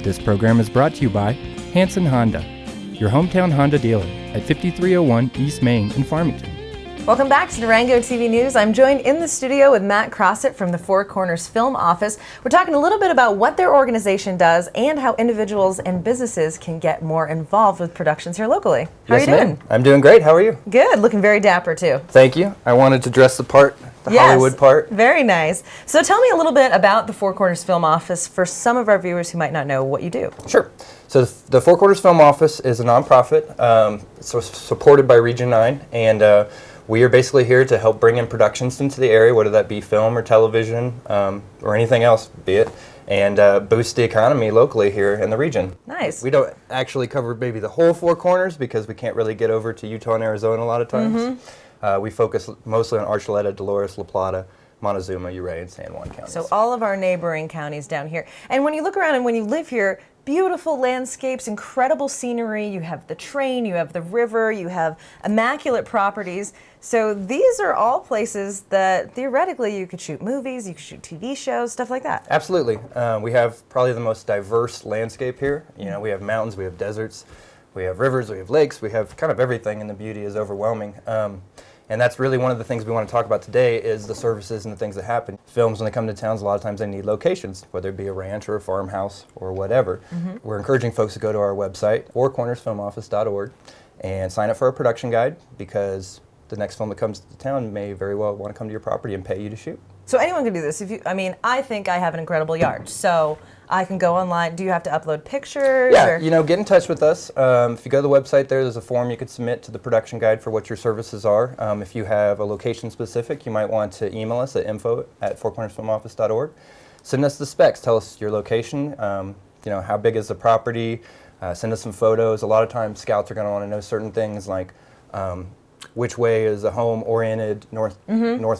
This program is brought to you by Hanson Honda, your hometown Honda dealer at 5301 East Main in Farmington. Welcome back to Durango TV News. I'm joined in the studio with Matt Crossett from the Four Corners Film Office. We're talking a little bit about what their organization does and how individuals and businesses can get more involved with productions here locally. How are you doing? I'm doing great. How are you? Good. Looking very dapper, too. Thank you. I wanted to dress the part, the Hollywood part. Very nice. So tell me a little bit about the Four Corners Film Office for some of our viewers who might not know what you do. Sure. So the Four Corners Film Office is a nonprofit, supported by Region 9, and we are basically here to help bring in productions into the area, whether that be film or television or anything else, be it, and boost the economy locally here in the region. Nice. We don't actually cover maybe the whole Four Corners because we can't really get over to Utah and Arizona a lot of times. We focus mostly on Archuleta, Dolores, La Plata, Montezuma, Uray, and San Juan counties. So all of our neighboring counties down here. And when you look around and when you live here, beautiful landscapes, incredible scenery, you have the train, you have the river, you have immaculate properties. So these are all places that theoretically you could shoot movies, you could shoot TV shows, stuff like that. Absolutely. We have probably the most diverse landscape here. You know, we have mountains, we have deserts, we have rivers, we have lakes, we have kind of everything, and the beauty is overwhelming. And that's really one of the things we want to talk about today is the services and the things that happen. Films, when they come to towns, a lot of times they need locations, whether it be a ranch or a farmhouse or whatever. We're encouraging folks to go to our website, fourcornersfilmoffice.org, and sign up for a production guide because the next film that comes to town may very well want to come to your property and pay you to shoot. So anyone can do this. I think I have an incredible yard, so I can go online. Do you have to upload pictures? Yeah, get in touch with us. If you go to the website there's a form you could submit to the production guide for what your services are. If you have a location specific, you might want to email us at info@fourcornersfilmoffice.org. Send us the specs. Tell us your location, how big is the property. Send us some photos. A lot of times scouts are going to want to know certain things like which way is the home oriented, north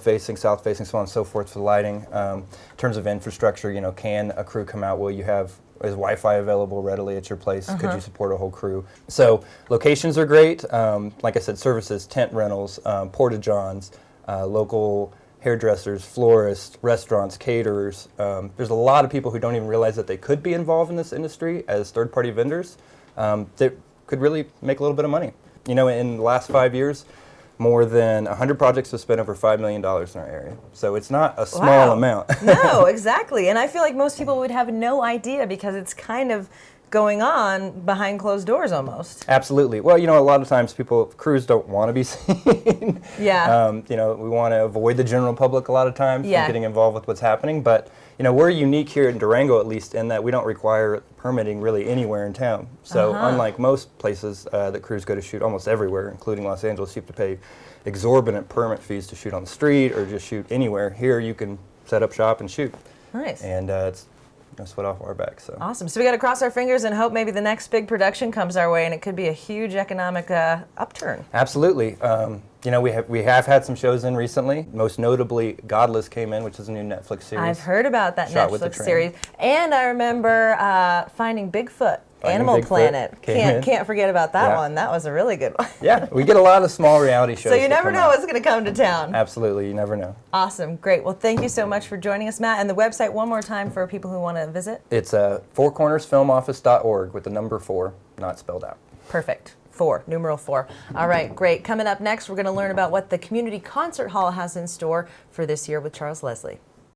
facing, south facing, so on and so forth for the lighting. In terms of infrastructure, can a crew come out? Is Wi-Fi available readily at your place? Could you support a whole crew? So locations are great. Like I said, services, tent rentals, porta-johns, local hairdressers, florists, restaurants, caterers. There's a lot of people who don't even realize that they could be involved in this industry as third-party vendors that could really make a little bit of money. In the last 5 years, more than 100 projects have spent over $5 million in our area. So it's not a small amount. No, exactly. And I feel like most people would have no idea because it's kind of going on behind closed doors almost. Absolutely. Well, a lot of times crews don't want to be seen. Yeah. We want to avoid the general public a lot of times from getting involved with what's happening. But, we're unique here in Durango, at least, in that we don't require permitting really anywhere in town. So unlike most places that crews go to shoot almost everywhere, including Los Angeles, you have to pay exorbitant permit fees to shoot on the street or just shoot anywhere. Here you can set up shop and shoot. Nice. And it's no sweat off our back. So awesome. So we got to cross our fingers and hope maybe the next big production comes our way and it could be a huge economic upturn. Absolutely. We have had some shows in recently. Most notably, Godless came in, which is a new Netflix series. I've heard about that Netflix series. And I remember Finding Bigfoot. Animal Planet. Can't forget about that one. That was a really good one. Yeah, we get a lot of small reality shows. So you never know what's going to come to town. Absolutely, you never know. Awesome, great. Well, thank you so much for joining us, Matt. And the website one more time for people who want to visit. It's fourcornersfilmoffice.org with the number 4, not spelled out. Perfect. 4, numeral 4. All right, great. Coming up next, we're going to learn about what the Community Concert Hall has in store for this year with Charles Leslie.